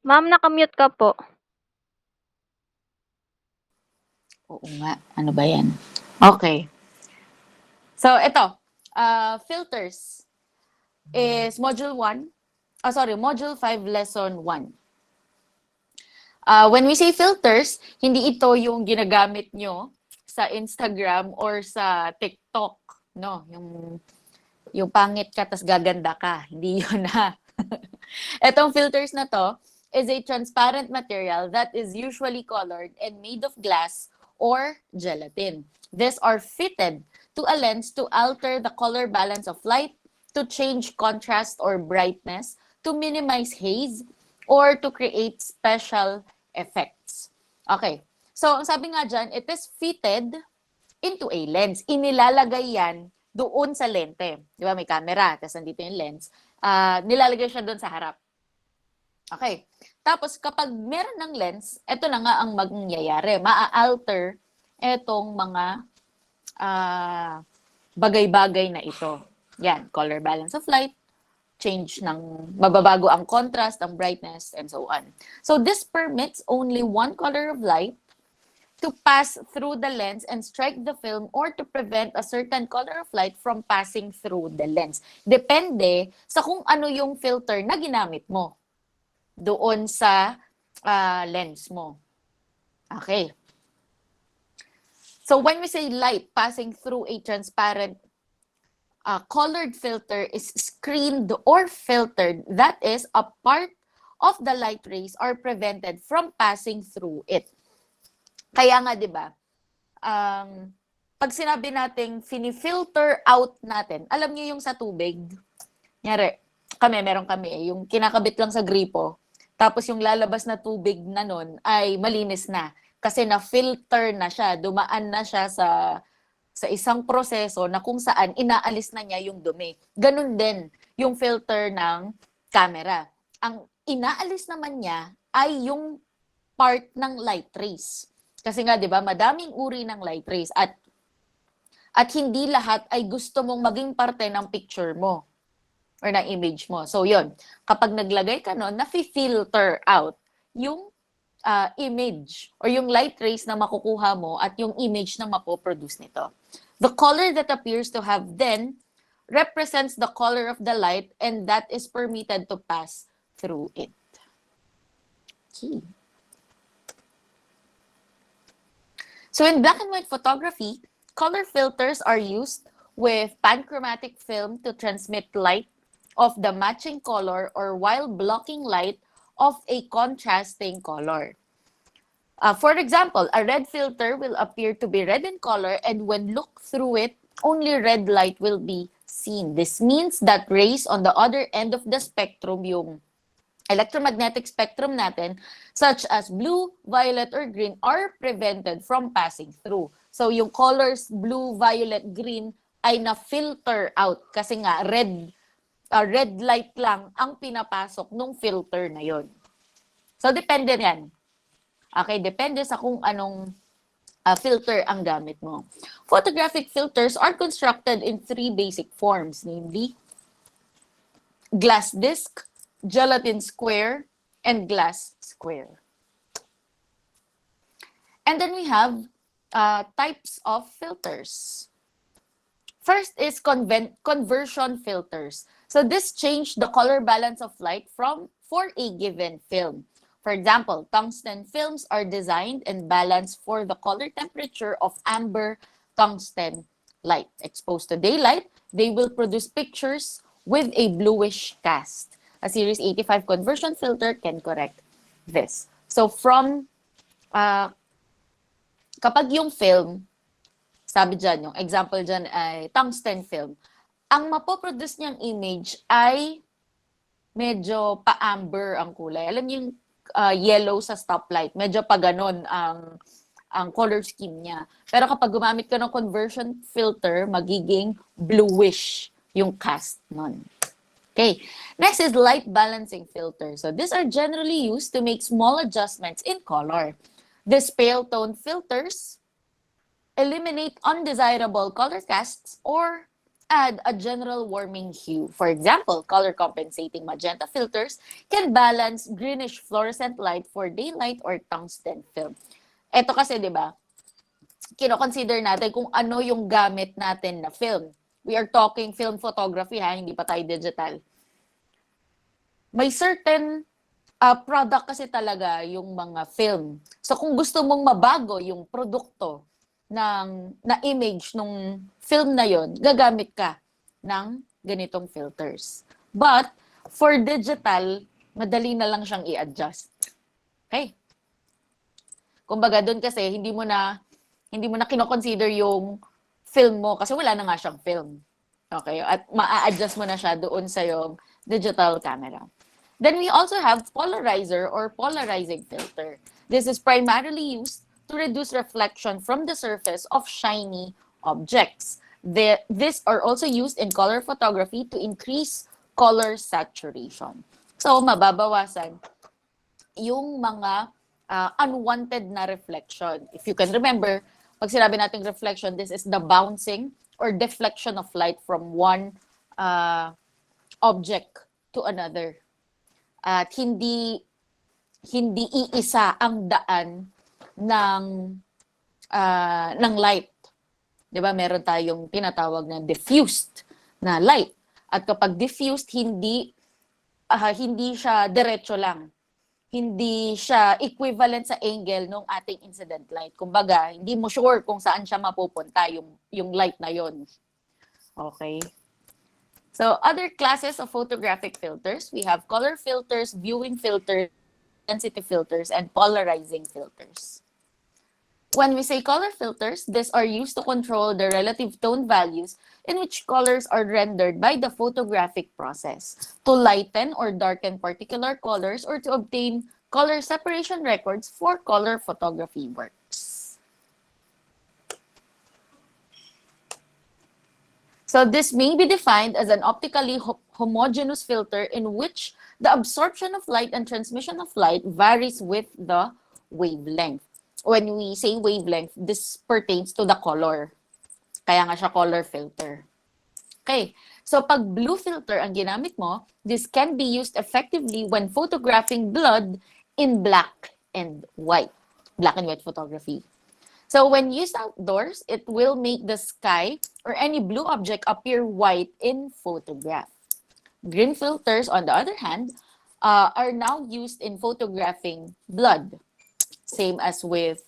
Ma'am, nakamute ka po. Oo nga. Ano ba yan? Okay. So, ito. Filters is Module 1. Module 5, Lesson 1. When we say filters, hindi ito yung ginagamit nyo sa Instagram or sa TikTok. No? Yung pangit ka tas gaganda ka. Hindi yun na. Etong filters na to is a transparent material that is usually colored and made of glass or gelatin. These are fitted to a lens to alter the color balance of light, to change contrast or brightness, to minimize haze, or to create special effects. Okay. So, ang sabi nga dyan, it is fitted into a lens. Inilalagay yan doon sa lente. Di ba? May camera, tapos nandito yung lens. Nilalagay siya doon sa harap. Okay. Tapos, kapag meron ng lens, ito na nga ang mangyayari. Maa-alter itong mga bagay-bagay na ito. Yan, color balance of light, change ng mababago ang contrast, ang brightness, and so on. So, this permits only one color of light to pass through the lens and strike the film or to prevent a certain color of light from passing through the lens. Depende sa kung ano yung filter na ginamit mo doon sa lens mo. Okay. So when we say light passing through a transparent colored filter is screened or filtered, that is, a part of the light rays are prevented from passing through it. Kaya nga, di ba, pag sinabi nating fini-filter out natin, alam niyo yung sa tubig, nyari, meron kami, yung kinakabit lang sa gripo, tapos yung lalabas na tubig na nun ay malinis na. Kasi na-filter na siya, dumaan na siya sa isang proseso na kung saan inaalis na niya yung dumi. Ganun din yung filter ng camera. Ang inaalis naman niya ay yung part ng light rays. Kasi nga, di ba, madaming uri ng light rays at hindi lahat ay gusto mong maging parte ng picture mo or ng image mo. So, yun. Kapag naglagay ka nun, na-filter out yung image or yung light rays na makukuha mo at yung image na mapoproduce nito. The color that appears to have then represents the color of the light and that is permitted to pass through it. Okay. So in black and white photography, color filters are used with panchromatic film to transmit light of the matching color or while blocking light of a contrasting color. For example, a red filter will appear to be red in color and when looked through it, only red light will be seen. This means that rays on the other end of the spectrum, yung electromagnetic spectrum natin, such as blue, violet, or green, are prevented from passing through. So yung colors blue, violet, green ay na-filter out kasi nga red light lang ang pinapasok nung filter na yon. So depende yan. Okay, depende sa kung anong filter ang gamit mo. Photographic filters are constructed in three basic forms, namely glass disc, gelatin square, and glass square. And then we have types of filters. First is conversion filters. So this changed the color balance of light for a given film. For example, tungsten films are designed and balanced for the color temperature of amber tungsten light. Exposed to daylight, they will produce pictures with a bluish cast. A Series 85 conversion filter can correct this. So from, kapag yung film, sabi dyan, yung example dyan ay tungsten film, ang mapoproduce niyang image ay medyo pa-amber ang kulay. Alam niyo yung yellow sa stoplight, medyo pa ganon ang color scheme niya. Pero kapag gumamit ka ng conversion filter, magiging bluish yung cast nun. Okay, next is light balancing filter. So these are generally used to make small adjustments in color. These pale tone filters eliminate undesirable color casts or add a general warming hue. For example, color compensating magenta filters can balance greenish fluorescent light for daylight or tungsten film. Ito kasi, di ba, kino-consider natin kung ano yung gamit natin na film. We are talking film photography, ha, hindi pa tayo digital. May certain product kasi talaga yung mga film. So kung gusto mong mabago yung produkto na image nung film na yon, gagamit ka ng ganitong filters. But for digital, madali na lang siyang i-adjust. Okay? Kumbaga doon kasi hindi mo na kino-consider yung film mo kasi wala na nga siyang film. Okay? At ma-adjust mo na siya doon sa yung digital camera. Then we also have polarizer or polarizing filter. This is primarily used to reduce reflection from the surface of shiny objects. These are also used in color photography to increase color saturation. So, mababawasan yung mga unwanted na reflection. If you can remember, pag sinabi natin reflection, this is the bouncing or deflection of light from one object to another. At hindi iisa ang daan ng light. 'Di ba? Meron tayong tinatawag na diffused na light. At kapag diffused, hindi siya diretso lang. Hindi siya equivalent sa angle ng ating incident light. Kumbaga, hindi mo sure kung saan siya mapupunta yung light na yon. Okay? So, other classes of photographic filters, we have color filters, viewing filters, density filters, and polarizing filters. When we say color filters, these are used to control the relative tone values in which colors are rendered by the photographic process, to lighten or darken particular colors, or to obtain color separation records for color photography works. So this may be defined as an optically homogeneous filter in which the absorption of light and transmission of light varies with the wavelength. When we say wavelength, this pertains to the color. Kaya nga siya color filter. Okay, so pag blue filter ang ginamit mo, this can be used effectively when photographing blood in black and white photography. So when used outdoors, it will make the sky or any blue object appear white in photograph. Green filters, on the other hand, are now used in photographing blood, same as with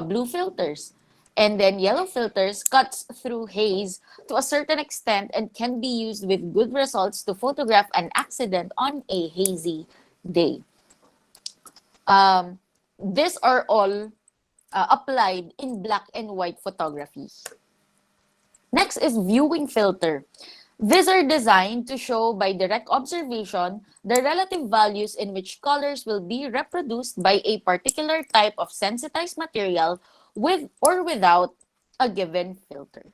blue filters. And then yellow filters cuts through haze to a certain extent and can be used with good results to photograph an accident on a hazy day. These are all applied in black and white photography. Next is viewing filter. These are designed to show by direct observation the relative values in which colors will be reproduced by a particular type of sensitized material with or without a given filter.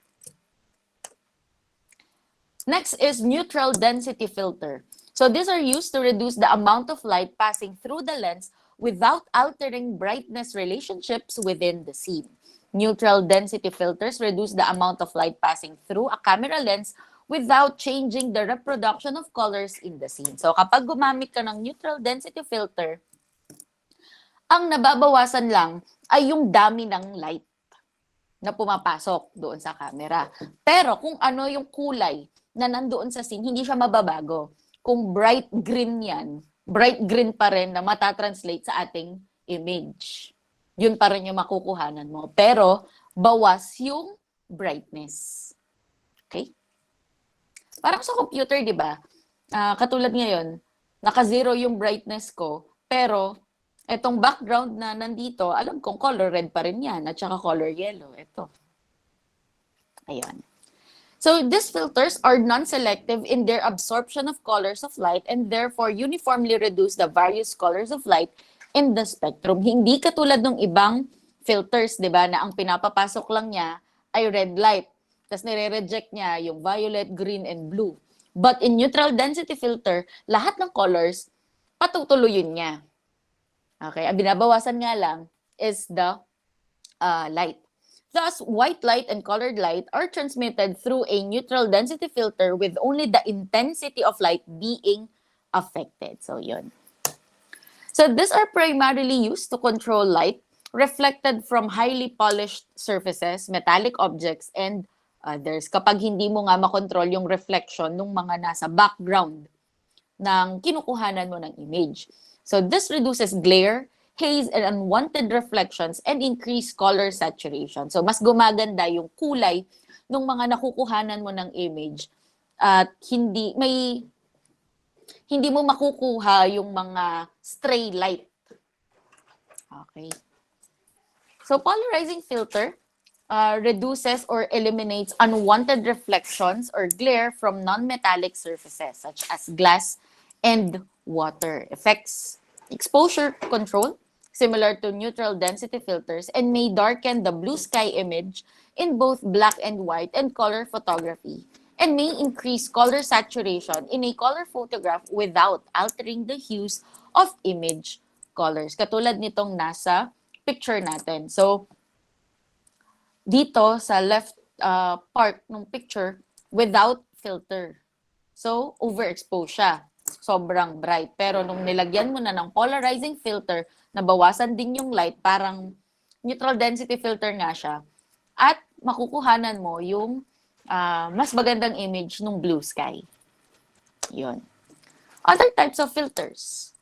Next is neutral density filter. So these are used to reduce the amount of light passing through the lens without altering brightness relationships within the scene. Neutral density filters reduce the amount of light passing through a camera lens without changing the reproduction of colors in the scene. So kapag gumamit ka ng neutral density filter, ang nababawasan lang ay yung dami ng light na pumapasok doon sa camera. Pero kung ano yung kulay na nandoon sa scene, hindi siya mababago. Kung bright green yan, bright green pa rin na matatranslate sa ating image. Yun pa rin yung makukuhanan mo. Pero, bawas yung brightness. Okay? Parang sa computer, di ba? Katulad ngayon, naka-zero yung brightness ko, pero etong background na nandito, alam kong color red pa rin yan, at saka color yellow. Ito. Ayan. So these filters are non-selective in their absorption of colors of light and therefore uniformly reduce the various colors of light in the spectrum. Hindi katulad ng ibang filters, di ba, na ang pinapapasok lang niya ay red light. Tapos nire-reject niya yung violet, green, and blue. But in neutral density filter, lahat ng colors, patutuloyin niya. Okay, ang binabawasan nga lang is the light. Thus, white light and colored light are transmitted through a neutral density filter with only the intensity of light being affected. So, yun. So, these are primarily used to control light reflected from highly polished surfaces, metallic objects, and others. Kapag hindi mo nga makontrol yung reflection ng mga nasa background ng kinukuhanan mo ng image. So, this reduces glare, haze, and unwanted reflections and increase color saturation. So, mas gumaganda yung kulay ng mga nakukuhanan mo ng image at hindi mo makukuha yung mga stray light. Okay. So, polarizing filter reduces or eliminates unwanted reflections or glare from non-metallic surfaces such as glass and water. Effects exposure control, similar to neutral density filters, and may darken the blue sky image in both black and white and color photography, and may increase color saturation in a color photograph without altering the hues of image colors. Katulad nitong nasa picture natin. So, dito sa left part ng picture, without filter. So, overexposed siya. Sobrang bright. Pero nung nilagyan mo na ng polarizing filter, nabawasan din yung light, parang neutral density filter nga siya. At makukuhanan mo yung mas magandang image ng blue sky. Yun. Other types of filters.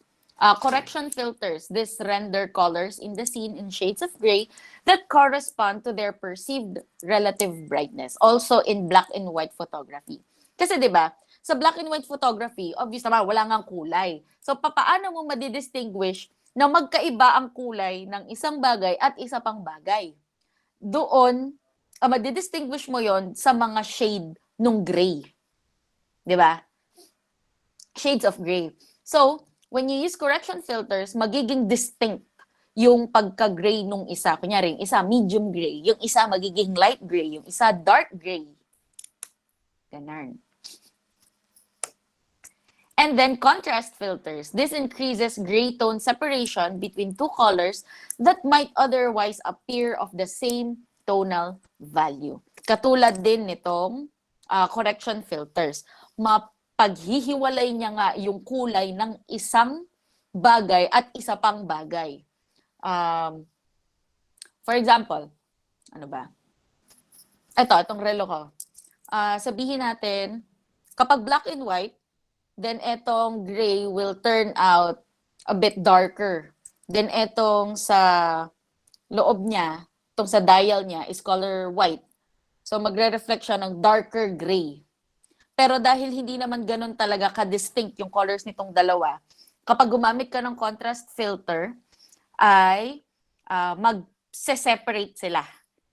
Correction filters. This render colors in the scene in shades of gray that correspond to their perceived relative brightness. Also in black and white photography. Kasi 'di ba, sa black and white photography, obvious naman wala ngang kulay. So papaano mo madidistinguish na magkaiba ang kulay ng isang bagay at isa pang bagay? Doon, madidistinguish mo 'yon sa mga shade nung gray. 'Di ba? Shades of gray. So, when you use correction filters, magiging distinct yung pagka-gray nung isa. Kunyari, yung isa medium gray, yung isa magiging light gray, yung isa dark gray. Ganun. And then contrast filters. This increases gray tone separation between two colors that might otherwise appear of the same tonal value. Katulad din nitong correction filters. Paghihiwalay niya nga yung kulay ng isang bagay at isa pang bagay. For example, ano ba? Itong relo ko. Sabihin natin, kapag black and white, then etong gray will turn out a bit darker. Then etong sa loob niya, itong sa dial niya is color white. So magre-reflect siya ng darker gray. Pero dahil hindi naman ganun talaga ka-distinct yung colors nitong dalawa, kapag gumamit ka ng contrast filter, ay mag-separate sila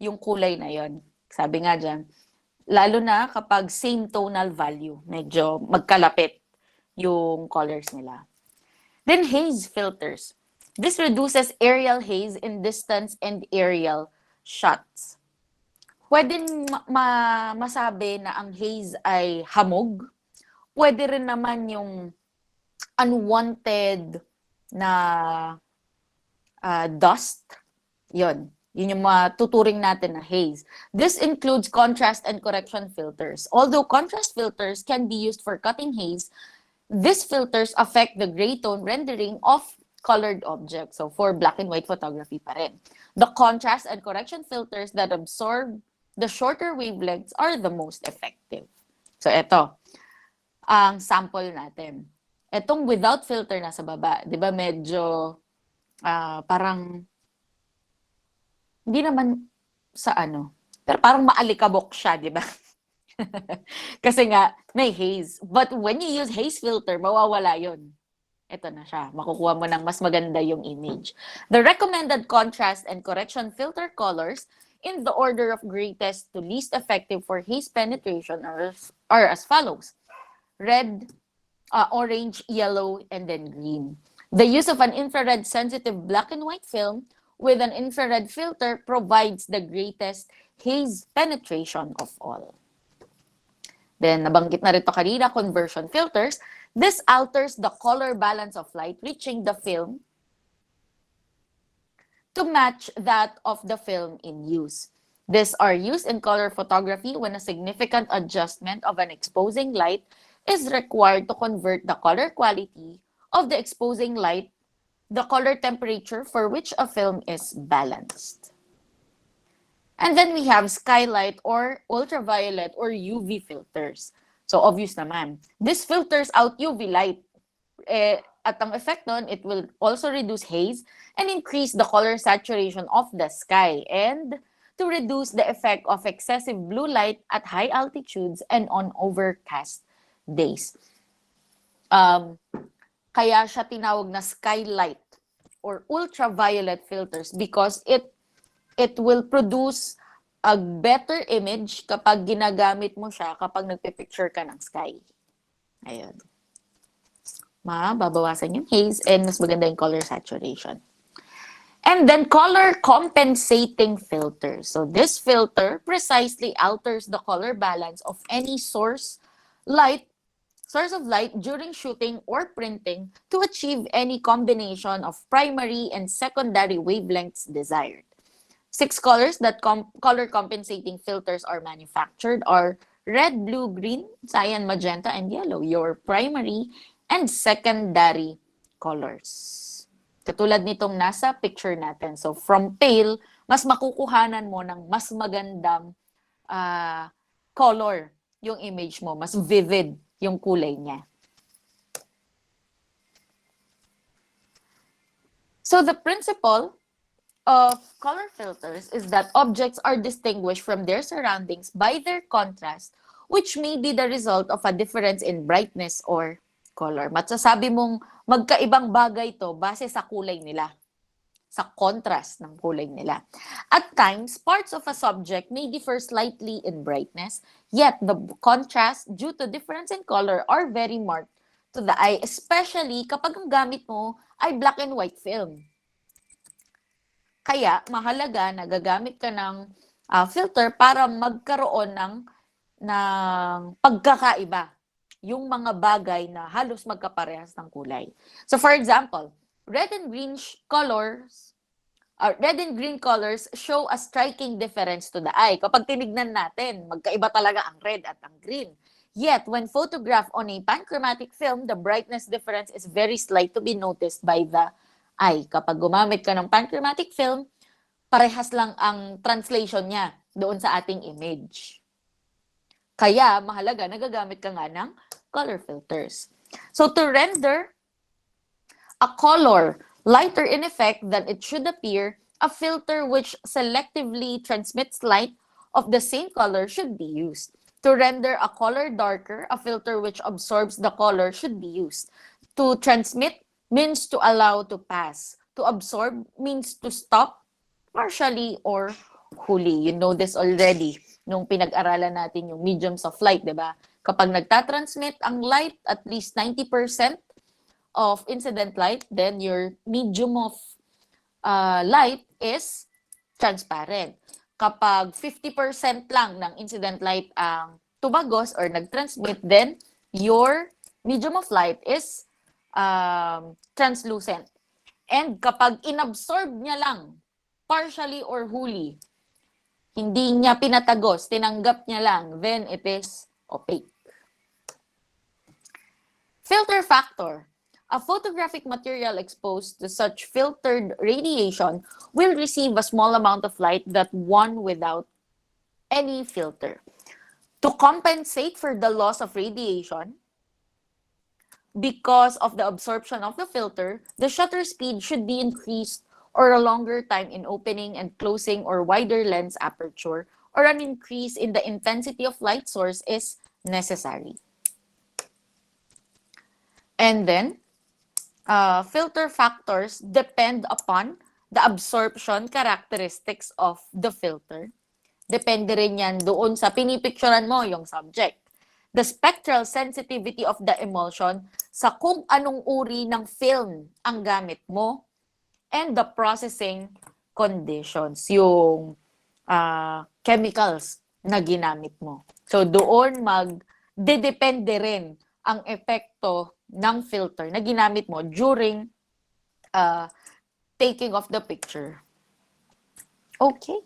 yung kulay na yon. Sabi nga dyan, lalo na kapag same tonal value, medyo magkalapit yung colors nila. Then haze filters. This reduces aerial haze in distance and aerial shots. Pwede masabi na ang haze ay hamog. Pwede rin naman yung unwanted na dust. Yun yung matuturing natin na haze. This includes contrast and correction filters. Although contrast filters can be used for cutting haze, these filters affect the gray tone rendering of colored objects. So for black and white photography pa rin. The contrast and correction filters that absorb the shorter wavelengths are the most effective. So, ito. Ang sample natin. Itong without filter na sa baba, di ba medyo parang hindi naman sa pero parang maalikabok siya, di ba? Kasi nga, may haze. But when you use haze filter, mawawala yun. Ito na siya. Makukuha mo ng mas maganda yung image. The recommended contrast and correction filter colors in the order of greatest to least effective for haze penetration are as follows. Red, orange, yellow, and then green. The use of an infrared sensitive black and white film with an infrared filter provides the greatest haze penetration of all. Then, nabanggit na rito kanina, conversion filters. This alters the color balance of light reaching the film to match that of the film in use. These are used in color photography when a significant adjustment of an exposing light is required to convert the color quality of the exposing light, the color temperature for which a film is balanced. And then we have skylight or ultraviolet or UV filters. So obvious naman. This filters out UV light. At ang effect nun, it will also reduce haze and increase the color saturation of the sky and to reduce the effect of excessive blue light at high altitudes and on overcast days. Kaya siya tinawag na skylight or ultraviolet filters because it will produce a better image kapag ginagamit mo siya kapag nagpipicture ka ng sky. Ayun. Babawasan yung haze and mas maganda yung color saturation. And then color compensating filter. So this filter precisely alters the color balance of any source of light during shooting or printing to achieve any combination of primary and secondary wavelengths desired. 6 colors that color compensating filters are manufactured are red, blue, green, cyan, magenta, and yellow, your primary and secondary colors. Katulad nitong nasa picture natin. So from pale, mas makukuhanan mo ng mas magandang color yung image mo, mas vivid yung kulay niya. So the principle of color filters is that objects are distinguished from their surroundings by their contrast, which may be the result of a difference in brightness or color. Masasabi mong magkaibang bagay to base sa kulay nila, sa contrast ng kulay nila. At times, parts of a subject may differ slightly in brightness, yet the contrast due to difference in color are very marked to the eye, especially kapag ang gamit mo ay black and white film. Kaya, mahalaga na gagamit ka ng filter para magkaroon ng pagkakaiba yung mga bagay na halos magkaparehas ng kulay. So for example, red and green colors show a striking difference to the eye. Kapag tinignan natin, magkaiba talaga ang red at ang green. Yet, when photographed on a panchromatic film, the brightness difference is very slight to be noticed by the eye. Kapag gumamit ka ng panchromatic film, parehas lang ang translation niya doon sa ating image. Kaya, mahalaga, nagagamit ka nga ng color filters. So, to render a color lighter in effect than it should appear, a filter which selectively transmits light of the same color should be used. To render a color darker, a filter which absorbs the color should be used. To transmit means to allow to pass. To absorb means to stop partially or wholly. You know this already nung pinag-aralan natin yung mediums of light, di ba? Kapag nagtatransmit ang light, at least 90% of incident light, then your medium of light is transparent. Kapag 50% lang ng incident light ang tumagos or nag-transmit, then your medium of light is translucent. And kapag inabsorb niya lang, partially or wholly, hindi niya pinatagos, tinanggap niya lang, then it is opaque. Filter factor. A photographic material exposed to such filtered radiation will receive a small amount of light that one without any filter. To compensate for the loss of radiation, because of the absorption of the filter, the shutter speed should be increased or a longer time in opening and closing or wider lens aperture, or an increase in the intensity of light source is necessary. And then, filter factors depend upon the absorption characteristics of the filter. Depende rin yan doon sa pinipicturan mo yung subject. The spectral sensitivity of the emulsion sa kung anong uri ng film ang gamit mo, and the processing conditions, yung chemicals na ginamit mo. So doon magdedepende rin ang epekto ng filter na ginamit mo during taking of the picture. Okay.